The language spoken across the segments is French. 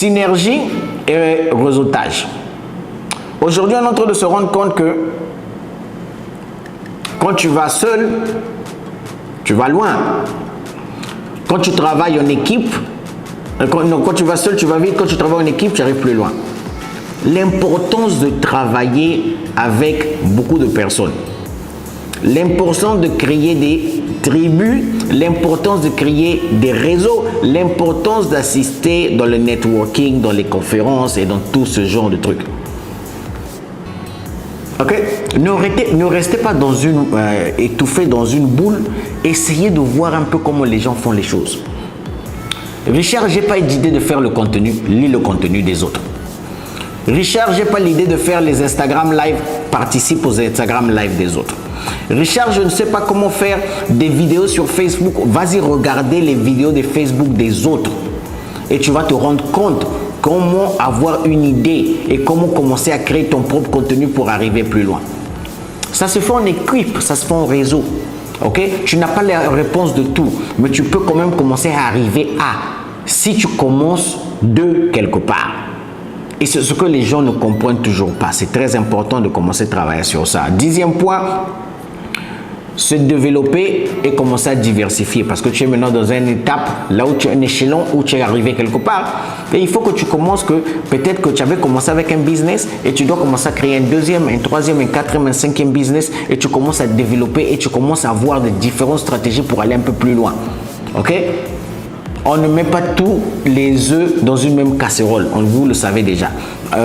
synergie et réseautage. Aujourd'hui, on est en train de se rendre compte que quand tu vas seul, tu vas loin. Quand tu travailles en équipe, quand tu vas seul, tu vas vite. Quand tu travailles en équipe, tu arrives plus loin. L'importance de travailler avec beaucoup de personnes. L'importance de créer des tribus, l'importance de créer des réseaux, l'importance d'assister dans le networking, dans les conférences et dans tout ce genre de trucs. Ok? Ne restez pas dans étouffé dans une boule. Essayez de voir un peu comment les gens font les choses. Richard, j'ai pas d'idée de faire le contenu. Lis le contenu des autres. Richard, j'ai pas l'idée de faire les Instagram live. Participe aux Instagram live des autres. Richard, je ne sais pas comment faire des vidéos sur Facebook. Vas-y regarder les vidéos de Facebook des autres. Et tu vas te rendre compte comment avoir une idée et comment commencer à créer ton propre contenu pour arriver plus loin. Ça se fait en équipe, ça se fait en réseau. Ok? Tu n'as pas la réponse de tout, mais tu peux quand même commencer à arriver à, si tu commences de quelque part. Et c'est ce que les gens ne comprennent toujours pas. C'est très important de commencer à travailler sur ça. 10e point, se développer et commencer à diversifier parce que tu es maintenant dans une étape là où tu es un échelon où tu es arrivé quelque part et il faut que tu commences peut-être que tu avais commencé avec un business et tu dois commencer à créer un deuxième, un troisième, un quatrième, un cinquième business et tu commences à développer et tu commences à avoir de différentes stratégies pour aller un peu plus loin. Ok? On ne met pas tous les œufs dans une même casserole, vous le savez déjà.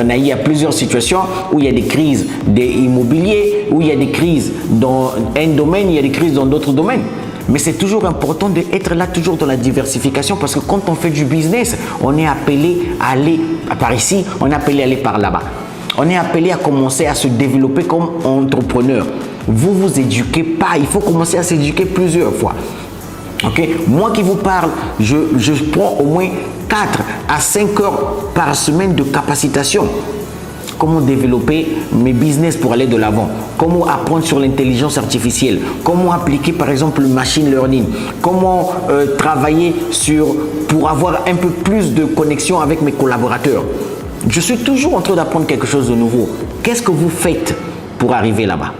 Il y a plusieurs situations où il y a des crises immobilières, où il y a des crises dans un domaine, il y a des crises dans d'autres domaines. Mais c'est toujours important d'être là toujours dans la diversification parce que quand on fait du business, on est appelé à aller par ici, on est appelé à aller par là-bas. On est appelé à commencer à se développer comme entrepreneur. Vous vous éduquez pas, il faut commencer à s'éduquer plusieurs fois. Ok, moi qui vous parle, je prends au moins 4 à 5 heures par semaine de capacitation. Comment développer mes business pour aller de l'avant. Comment apprendre sur l'intelligence artificielle. Comment appliquer par exemple le machine learning. Comment travailler pour avoir un peu plus de connexion avec mes collaborateurs. Je suis toujours en train d'apprendre quelque chose de nouveau. Qu'est-ce que vous faites pour arriver là-bas?